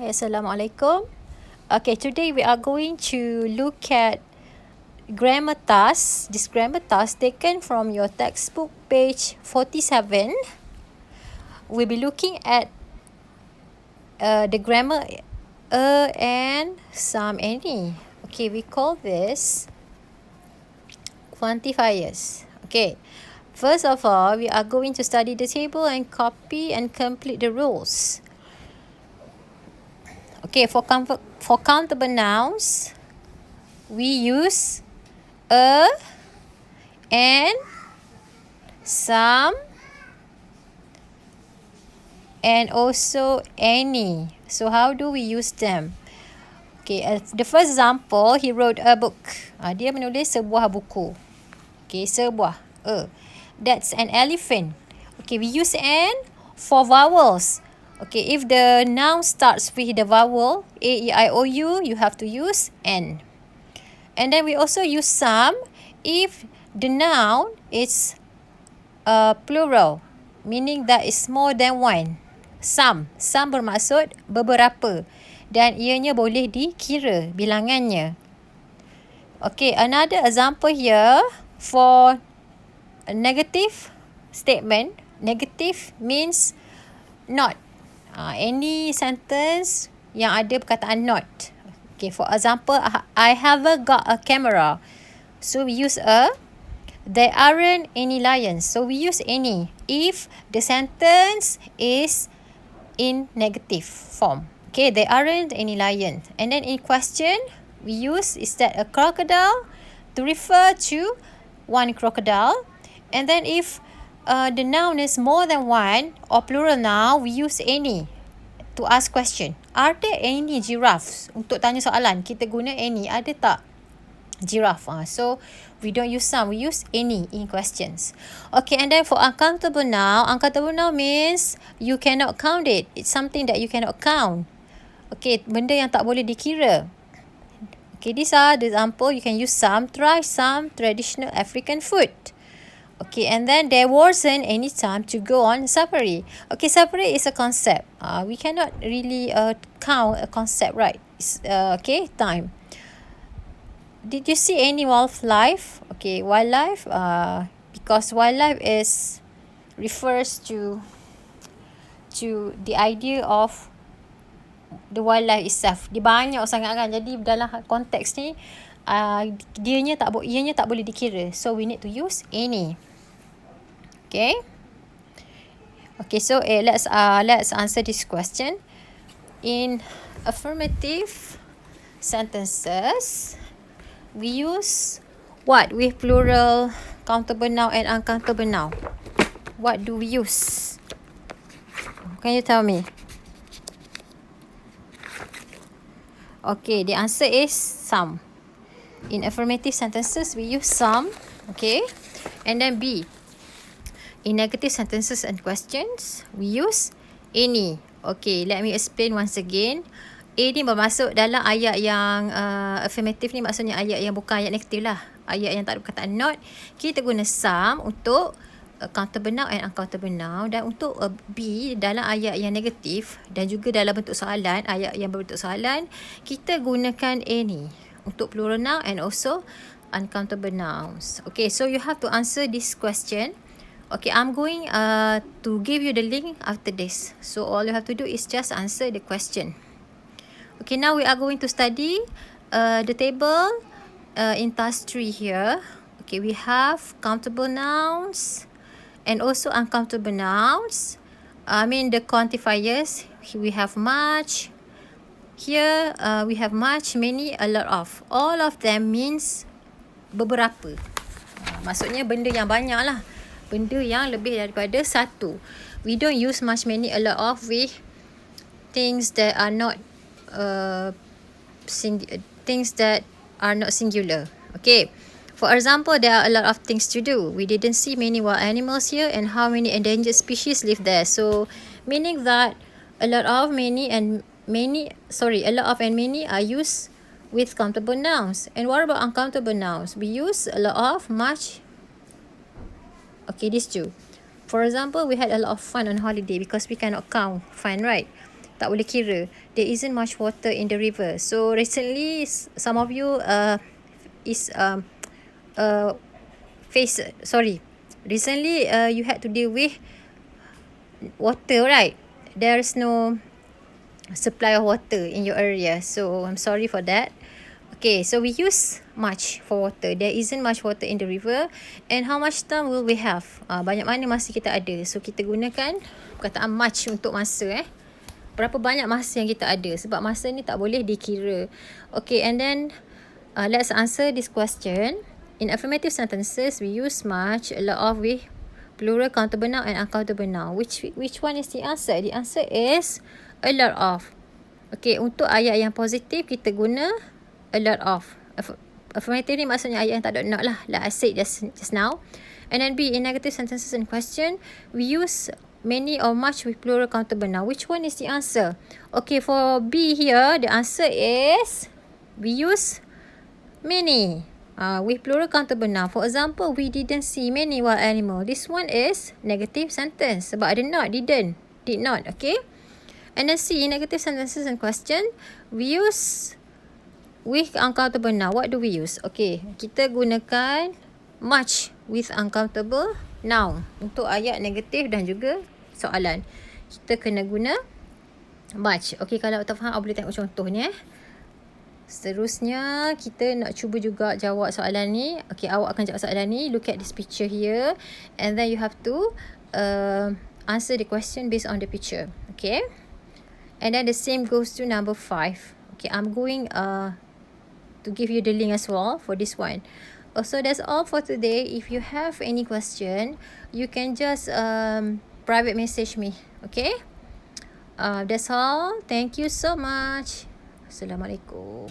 Hi, Assalamualaikum. Okay, today we are going to look at grammar task. This grammar task taken from your textbook page 47. We'll be looking at the grammar and some any. Okay, we call this quantifiers. Okay, first of all, we are going to study the table and copy and complete the rules. Okay, for countable nouns, we use a and some and also any. So how do we use them? Okay, the first example, he wrote a book. Dia menulis sebuah buku. Okay, sebuah. That's an elephant. Okay, we use an for vowels. Okay, if the noun starts with the vowel A, E, I, O, U, you have to use N. And then we also use some if the noun is plural, meaning that is more than one. Some bermaksud beberapa dan ianya boleh dikira bilangannya. Okay, another example here for a negative statement. Negative means not. Any sentence yang ada perkataan not. Okay, for example, I haven't got a camera. So we use a. There aren't any lions. So we use any if the sentence is in negative form. Okay, there aren't any lions. And then in question, we use is that a crocodile to refer to one crocodile. And then if the noun is more than one or plural noun, we use any to ask question. Are there any giraffes? Untuk tanya soalan, kita guna any. Ada tak giraffe? So we don't use some, we use any in questions. Okay, and then for uncountable noun means you cannot count it. It's something that you cannot count. Okay, benda yang tak boleh dikira. Okay, these are the example. You can use some. Try some traditional African food. Okay, and then there wasn't any time to go on safari. Okay, safari is a concept. We cannot really count a concept, right? It's, okay, time. Did you see any wildlife? Okay, wildlife. Because wildlife refers to the idea of the wildlife itself. Dia banyak sangat kan. Jadi dalam konteks ni, ianya tak boleh dikira. So we need to use any. Okay. Okay, so let's answer this question. In affirmative sentences, we use what with plural, countable noun and uncountable noun? What do we use? Can you tell me? Okay, the answer is some. In affirmative sentences, we use some. Okay. And then B. In negative sentences and questions, we use any. Okay, let me explain once again. A ni bermasuk dalam ayat yang affirmative ni, maksudnya ayat yang bukan ayat negatif lah. Ayat yang tak ada perkataan not. Kita guna some untuk countable noun and uncountable noun. Dan untuk B dalam ayat yang negatif dan juga dalam bentuk soalan, ayat yang berbentuk soalan, kita gunakan any untuk plural noun and also uncountable nouns. Okay, so you have to answer this question. Okay, I'm going to give you the link after this. So all you have to do is just answer the question. Okay, now we are going to study the table in task 3 here. Okay, we have countable nouns and also uncountable nouns. I mean the quantifiers. We have much. Here we have much, many, a lot of. All of them means beberapa. Maksudnya benda yang banyak lah. Benda yang lebih daripada satu. We don't use much, many, a lot of with things that are not singular. Okay. For example, there are a lot of things to do. We didn't see many wild animals here, and how many endangered species live there. So, meaning that a lot of, a lot of and many are used with countable nouns. And what about uncountable nouns? We use a lot of, much. Okay, these two. For example, we had a lot of fun on holiday because we cannot count fun, right? tak boleh kira. There isn't much water in the river. So recently some of you recently you had to deal with water, right? There is no supply of water in your area, so I'm sorry for that. Okay, so we use much for water. There isn't much water in the river. And how much time will we have? Banyak mana masa kita ada. So kita gunakan perkataan much untuk masa. Berapa banyak masa yang kita ada. Sebab masa ni tak boleh dikira. Okay, and then let's answer this question. In affirmative sentences, we use much, a lot of, with plural countable noun and uncountable noun. Which one is the answer? The answer is a lot of. Okay, untuk ayat yang positif kita guna a lot of. Affirmative ni maksudnya ayat yang tak ada not lah, like I said just now. And then B, in negative sentences and question, we use many or much with plural countable noun. Which one is the answer? Okay, for B here, the answer is we use many with plural countable noun. For example, we didn't see many wild animals. This one is negative sentence sebab ada not, did not, okay? And then C, in negative sentences and question, we use with uncountable noun. What do we use? Okay, kita gunakan much with uncountable noun untuk ayat negatif dan juga soalan. Kita kena guna much. Okay, kalau tak faham, boleh tengok contohnya. Seterusnya, kita nak cuba juga jawab soalan ni. Okay, awak akan jawab soalan ni. Look at this picture here. And then you have to answer the question based on the picture. Okay. And then the same goes to number 5. Okay, I'm going to give you the link as well for this one. Also, that's all for today. If you have any question, you can just private message me. Okay. That's all. Thank you so much. Assalamualaikum.